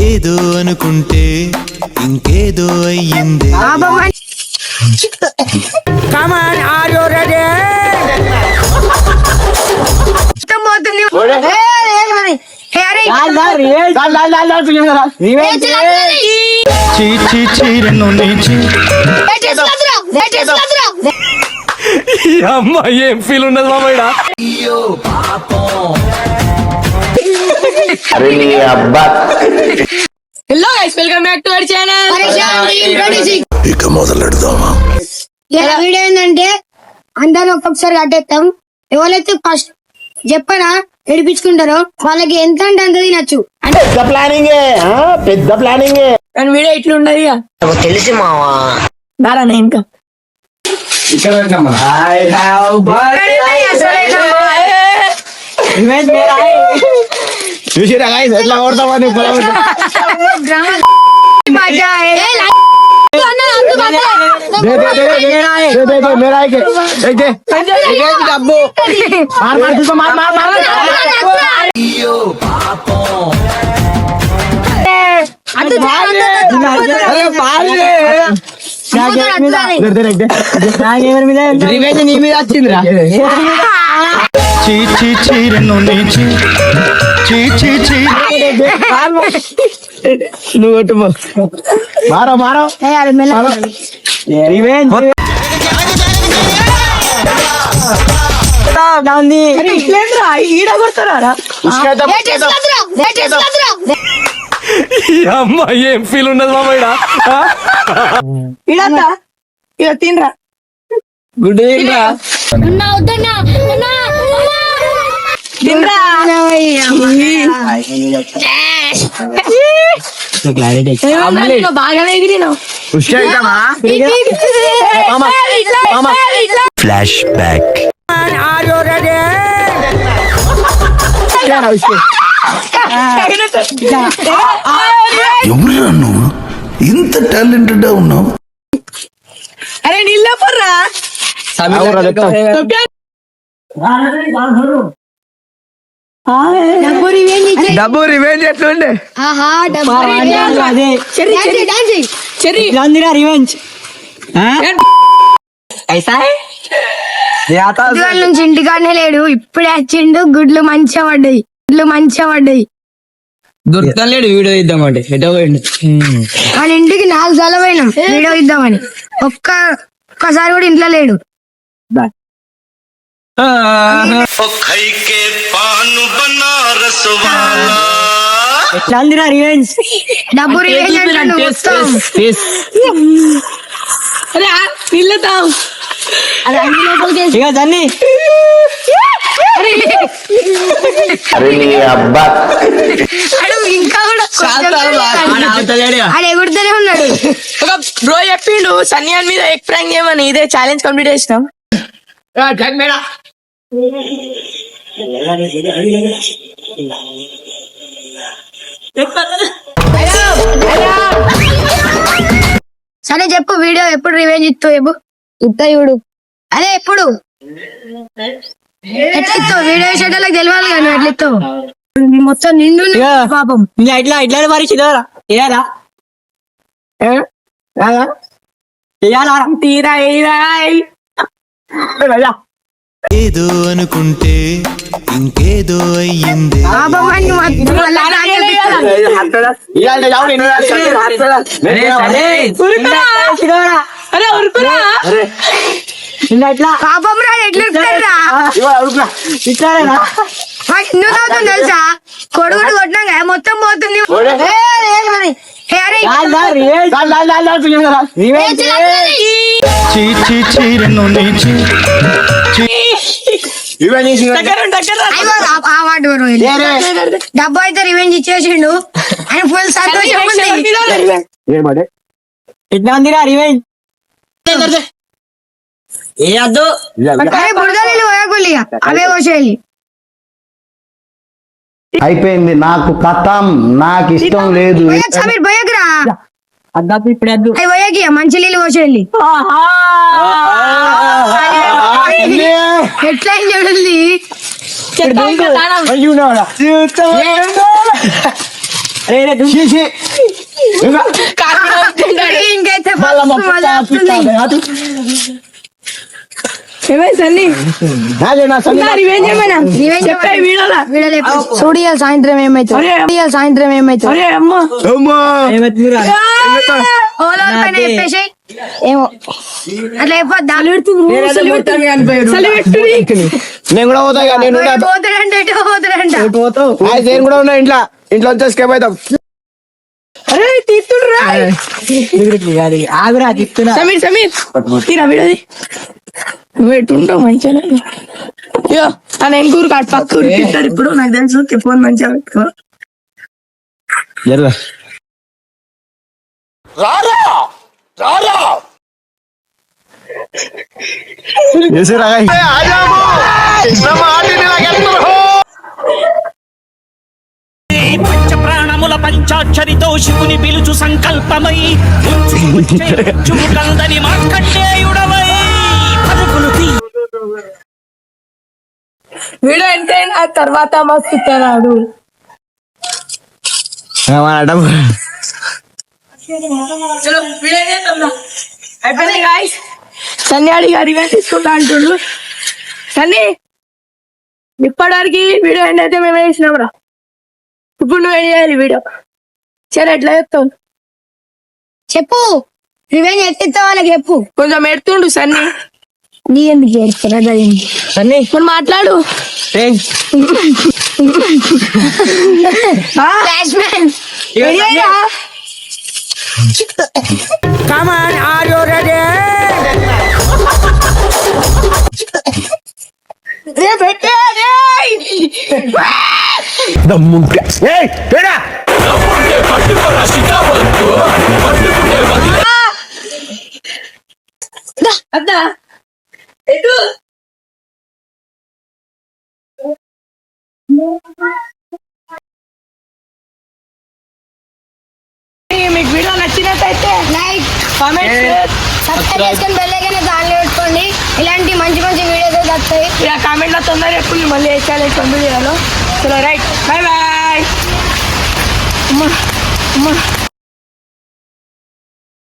ఏదో అనుకుంటే ఇంకేదో అయ్యింది. అమ్మా ఏం ఫీల్ ఉన్నది మామయ్య. Hello guys, welcome back to our channel. ఇక మొదలెడదామా? ఇలా వీడియో ఏంటంటే అందరూ ఒక్కొక్కసారి కట్టేస్తాం. ఎవరైతే ఫస్ట్ చెప్పనా ఏడిపించుకుంటారో వాళ్ళకి ఎంత అంటే అంత తినచ్చు. పెద్ద ప్లానింగ్ కానీ వీడియో ఇట్లున్నది తెలిసి మావా. దారా ఇంకా చూసిరా ఎట్లా కొడతామని డబ్బు రివెంజ్ నీ మీద వచ్చిందిరా. నువ్వు కొట్టు మారో మారో రివెంజ్ ఈడ కొడతారా? అమ్మా ఏం ఫీల్ ఉన్నది మామయ్య. ఇడంతా ఇక తినరా. గుడ్ తినరా. బాగానే ఎగిరినావు. Flash back. ఎవరురా నువ్వు ఇంత టాలెంటెడ్ ఉన్నావు? అరే నీళ్ళ పర్రా. డబ్బు రివెంజ్ ఎట్లుండే? రివెంజ్ నుంచి ఇంటికాడనే లేడు, ఇప్పుడే వచ్చిండు. గుడ్లు మంచిగా పడ్డాయి. దొరకలేడు వీడియో ఇద్దామంటే ఎటో పోయిండు. మన ఇంటికి 4 సార్లు పోయినాం వీడియో ఇద్దామని. ఒక్కసారి కూడా ఇంట్లో లేడు. ఎట్లా అందిరా రివెంజ్? డబ్బు రివెంజ్ అరే పిల్లతావు ఇక దాన్ని ఇంకా కూడా ఎగురుతూనే ఉన్నాడు. ఒక బ్రో చెప్పిండు సన్యాన్ మీద ఎగ్ ప్రాంక్ చేయమని. ఇదే ఛాలెంజ్ కంప్లీట్ చేసినాం. సరే చెప్పు, వీడియో ఎప్పుడు రివెంజ్ ఇస్తావు? చెప్పు. ఇస్తాడు అదే ఎప్పుడు ఎట్లా ఇస్తావు? వీడియో షెడ్యూల్కి తెలియాలి కానీ ఎట్లా ఇస్తావు? మొత్తం నిండు పాపం. ఇట్లా పరిస్థితి తీరా ఏదో అనుకుంటే ఇంకేదో అయ్యింది. అరే ఉరుకురా. పాపం రా, ఎట్లా తెలుసా? కొడుగుడు కొట్టినాక మొత్తం పోతుంది. డబ్బు అయితే రివెంజ్ ఇచ్చేసిండు. ఆయన ఫుల్ సంతోషం ఉంది. ఎట్లా ఉందిరా రివెంజ్? బురదలు పోయకులి అవే పోసేయాలి. అయిపోయింది, నాకు కథం, నాకు ఇష్టం లేదు. పోయకురా, ఇప్పుడు అవి పోయకి మంచి నీళ్ళు పోసేయాలి. ఎట్లా చూడండి. ఛీ, ఛీ. ఇంకా ఇంకైతే మళ్ళా మా మస్తు మజా వస్తుంది. ఏమైంది సన్నీ నాదే నా సంగతి. రివెంజ్ ఏమైనా చెప్పే వీడియోలా చూడియా సాయంత్రం ఏమైతుంది అరే. సాయంత్రం ఏమైతుంది అరే అమ్మా అమ్మా. ఓలో పైన చెప్పేసి ఏమో అట్లా చెప్పొద్దా నేను కూడా పోతా ఇక, నేను ఉంటా. పోతాడంటే ఎటు పోతాడంట నేను కూడా ఉన్నా ఇంట్లో వచ్చేసి స్కేప్ అవుతాం. అరే తీస్తుడురా సమీర్ తీరా వీడది నువ్వు ఎటుంటావు మంచిగా అయ్యో తన ఎంకూరు కాదు పక్కూరు తిట్టాడు ఇప్పుడు నాకు తెలుసు ఫోన్ మంచిగా పెట్టుకో జరుగా. పంచ ప్రాణముల పంచాక్షరితో శివుని పిలుచు సంకల్పమై కందని మార్కండేయుడవై పరుగులు తీ వీడియో ఎంతైనా తర్వాత మస్తు ఇస్తున్నాడు చలో వీడియో చేద్దాం అయిపోయింది గాయస్ సన్నీ అడిగి రివెంజ్ తీసుకుంటా అంటుండు సన్నీ ఇప్పటివరకు వీడియో ఎండ్ అయితే మేము వేసినాం రా ఇప్పుడు నువ్వు ఏం చేయాలి వీడియో సరే ఎట్లా చెప్తావు చెప్పు రివెంజ్ ఎత్తిస్తా వాళ్ళకి చెప్పు కొంచెం ఎడుతుండు సన్నీ నీ ఎందుకు చేస్తారా సన్నీ ఇప్పుడు మాట్లాడు ఫ్లాష్ మ్యాన్ అద్దా ఎటు మీకు వీడియో నచ్చినట్టయితే లైక్ కామెంట్ సబ్స్క్రైబ్ చేసుకొని బెల్ ఐకాన్ దానిలో పెట్టుకోండి ఇలాంటి మంచి మంచి వీడియోస్ వస్తాయి ఇలా కామెంట్ లో తొందర ఎప్పుడు మళ్ళీ వేసాలి తొందర చేయాలో చలో రైట్ బాయ్ బాయ్